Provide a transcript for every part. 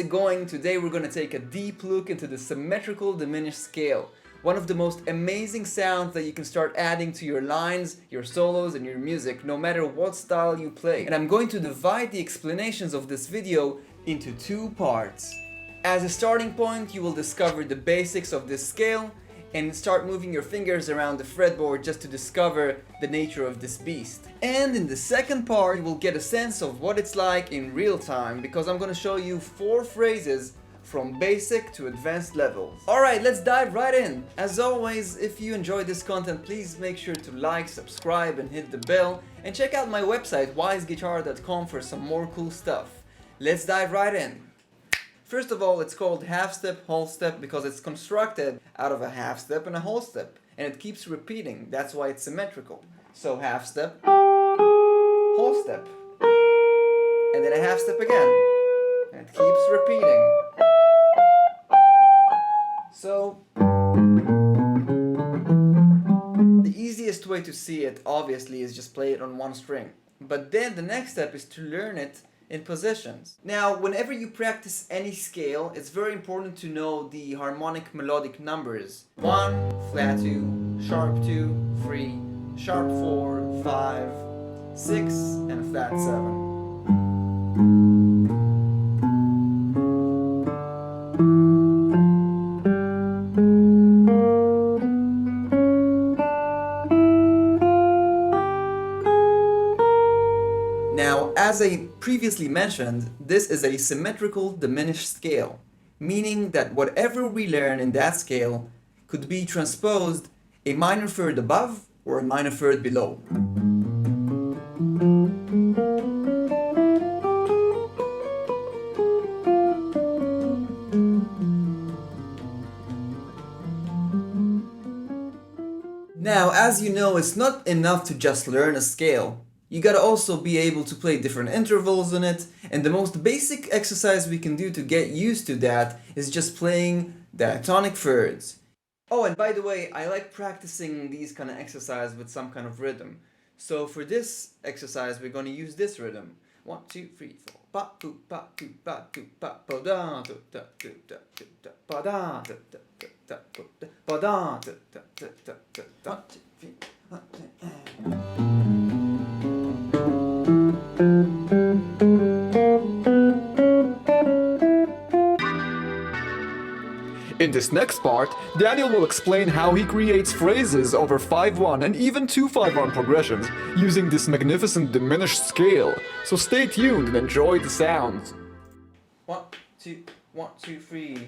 it going? Today we're going to take a deep look into the symmetrical diminished scale. One of the most amazing sounds that you can start adding to your lines, your solos, and your music, no matter what style you play. And I'm going to divide the explanations of this video into two parts. As a starting point, you will discover the basics of this scale and start moving your fingers around the fretboard just to discover the nature of this beast. And in the second part, you will get a sense of what it's like in real time, because I'm going to show you 4 phrases from basic to advanced levels. Alright, let's dive right in. As always, if you enjoyed this content, please make sure to like, subscribe, and hit the bell. And check out my website, weissguitar.com, for some more cool stuff. Let's dive right in. First of all, it's called half step, whole step because it's constructed out of a half step and a whole step. And it keeps repeating, that's why it's symmetrical. So half step, whole step, and then a half step again. And it keeps repeating. So, the easiest way to see it, obviously, is just play it on one string. But then the next step is to learn it in positions. Now, whenever you practice any scale, it's very important to know the harmonic melodic numbers. 1, flat 2, sharp 2, 3, sharp 4, 5, 6, and flat 7. Now, as I previously mentioned, this is a symmetrical diminished scale, meaning that whatever we learn in that scale could be transposed a minor third above or a minor third below. Now, as you know, it's not enough to just learn a scale. You gotta also be able to play different intervals on it, and the most basic exercise we can do to get used to that is just playing diatonic thirds. Oh, and by the way, I like practicing these kind of exercises with some kind of rhythm. So for this exercise, we're gonna use this rhythm. 1, 2, 3, 4. Ba doo ba doo ba doo ba ba da da da da da da ba da da da da da ba da da da da da da. 1, 2, 3, 1, 2. In this next part, Daniel will explain how he creates phrases over 5/1 and even 2/5/1 progressions using this magnificent diminished scale. So stay tuned and enjoy the sounds. 1, 2, 1, 2, 3.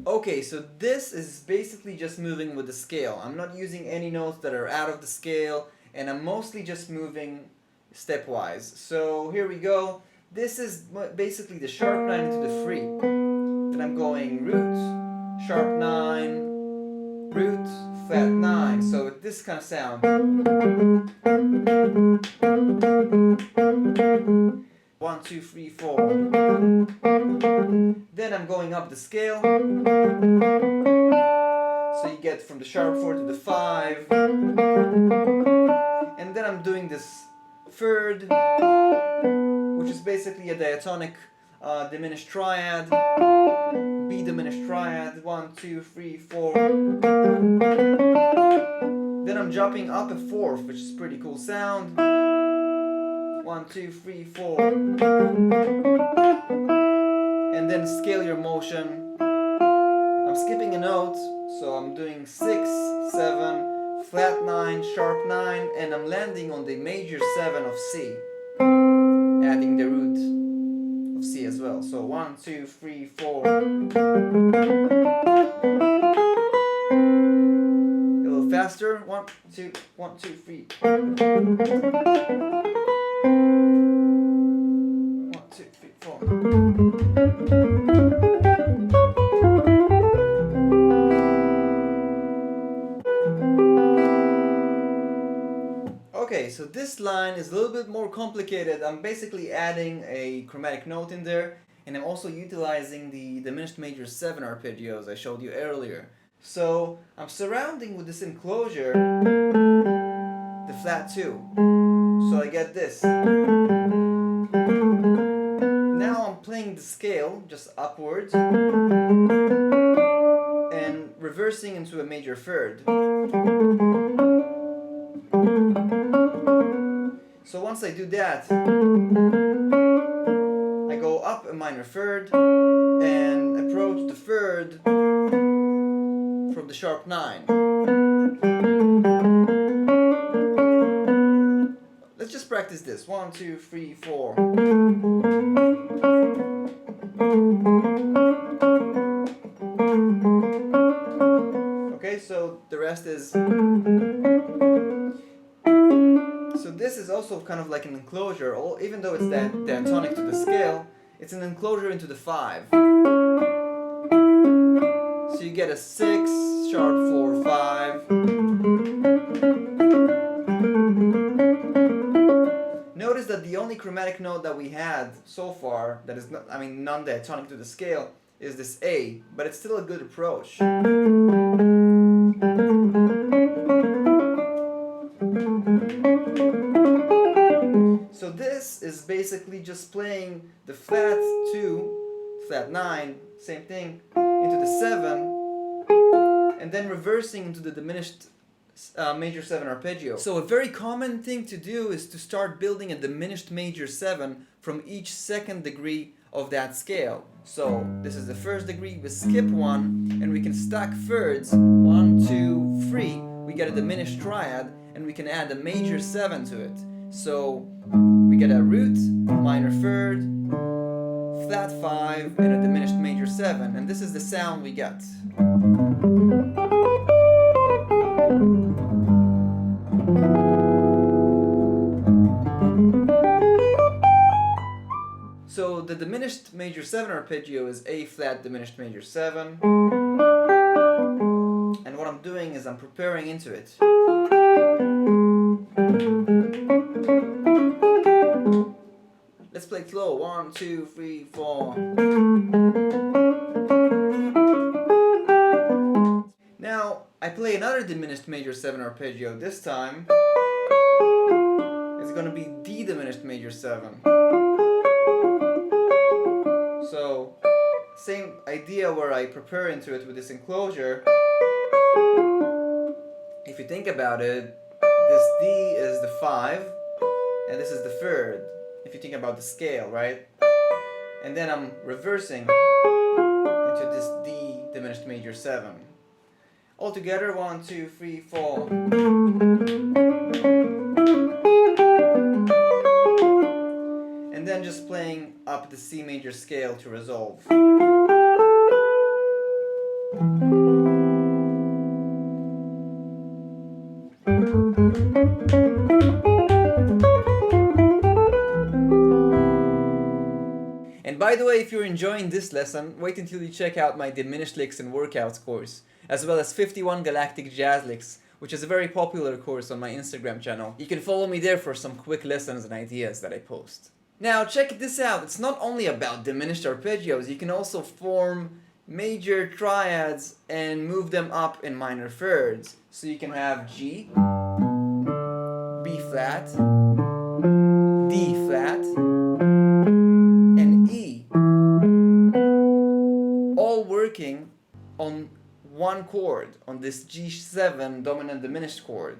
Okay, so this is basically just moving with the scale. I'm not using any notes that are out of the scale, and I'm mostly just moving stepwise. So here we go. This is basically the sharp 9 into the 3. Then I'm going root, sharp 9, root, flat 9. So with this kind of sound. 1, 2, 3, 4. Then I'm going up the scale. So you get from the sharp 4 to the 5. And then I'm doing this third, which is basically a diatonic diminished triad, B diminished triad, 1, 2, 3, 4. Then I'm jumping up a fourth, which is pretty cool sound. 1, 2, 3, 4. And then scale your motion. I'm skipping a note, so I'm doing 6, 7, flat 9, sharp 9, and I'm landing on the major 7 of C, adding the root of C as well. So 1, 2, 3, 4. A little faster. 1, 2, 1, 2, 3. 1, 2, 3, 4. Okay, so this line is a little bit more complicated. I'm basically adding a chromatic note in there, and I'm also utilizing the diminished major 7 arpeggios I showed you earlier. So I'm surrounding with this enclosure the flat 2. So I get this. the scale just upwards and reversing into a major third. So once I do that, I go up a minor third and approach the third from the sharp 9. Let's just practice this. 1, 2, 3, 4. Okay, so the rest is... So this is also kind of like an enclosure, even though it's diatonic to the scale, it's an enclosure into the 5. So you get a 6, sharp 4, 5. Notice that the only chromatic note that we had so far that is not, non-diatonic to the scale is this A, but it's still a good approach. So this is basically just playing the flat 2, flat 9, same thing, into the 7, and then reversing into the diminished major 7 arpeggio. So a very common thing to do is to start building a diminished major 7 from each second degree of that scale. So this is the first degree, we skip 1, and we can stack thirds, 1, 2, 3, we get a diminished triad, and we can add a major 7 to it. So we get a root, minor third, flat 5, and a diminished major 7, and this is the sound we get. So the diminished major 7 arpeggio is A flat diminished major 7, and what I'm doing is I'm preparing into it. Let's play slow. 1, 2, 3, 4. Now I play another diminished major 7 arpeggio. This time it's going to be D diminished major 7. So same idea where I prepare into it with this enclosure. If you think about it, this D is the 5 and this is the third. If you think about the scale, right? And then I'm reversing into this D diminished major 7. All together, 1, 2, 3, 4. And then just playing up the C major scale to resolve. And by the way, if you're enjoying this lesson, wait until you check out my Diminished Licks and Workouts course, as well as 51 Galactic Jazz Licks, which is a very popular course on my Instagram channel. You can follow me there for some quick lessons and ideas that I post. Now check this out, it's not only about diminished arpeggios, you can also form major triads and move them up in minor thirds. So you can have G, B flat, D flat, and E, all working on one chord, on this G7 dominant diminished chord.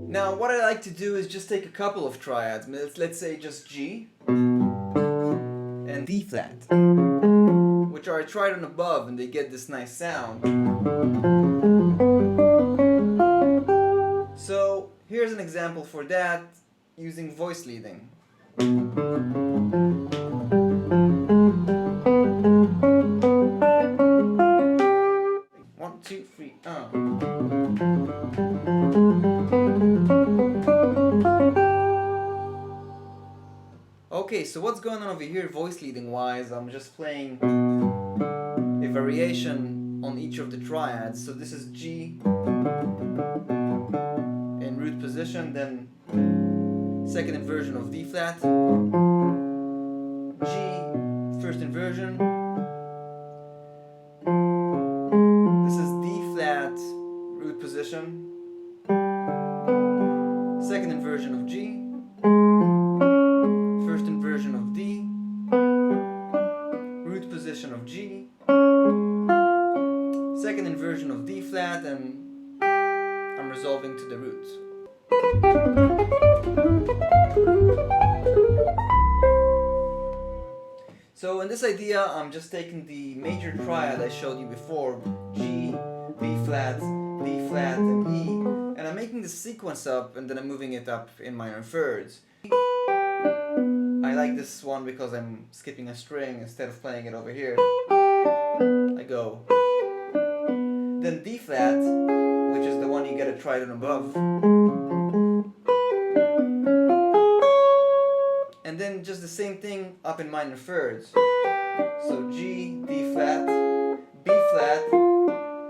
Now what I like to do is just take a couple of triads. Let's say just G and D flat, which are a trident above, and they get this nice sound. So here's an example for that using voice leading. 1, 2, 3, Okay, so what's going on over here voice leading wise? I'm just playing a variation on each of the triads. So this is G in root position, then second inversion of D flat, G, first inversion. This is D flat, root position, second inversion of G, first inversion G, second inversion of D flat, and I'm resolving to the root. So in this idea, I'm just taking the major triad I showed you before, G, B flat, D flat, and E, and I'm making the sequence up, and then I'm moving it up in minor thirds. I like this one because I'm skipping a string instead of playing it over here. I go. Then D flat, which is the one you get a trident above. And then just the same thing up in minor thirds. So G, D flat, B flat,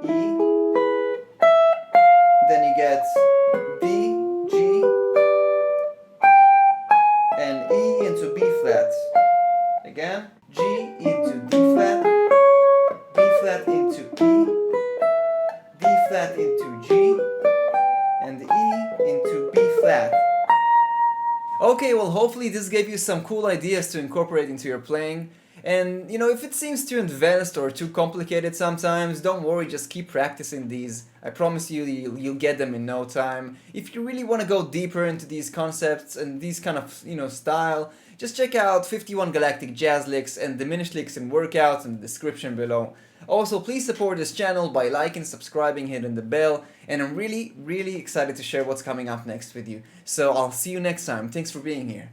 E. Then you get D, G, and E into B flat. Again, G into D flat, B flat into E, D flat into G, and E into B flat. Okay, well, hopefully this gave you some cool ideas to incorporate into your playing. And, you know, if it seems too advanced or too complicated sometimes, don't worry, just keep practicing these. I promise you, you'll get them in no time. If you really want to go deeper into these concepts and these kind of, style, just check out 51 Galactic Jazz Licks and Diminished Licks and Workouts in the description below. Also, please support this channel by liking, subscribing, hitting the bell, and I'm really, really excited to share what's coming up next with you. So I'll see you next time. Thanks for being here.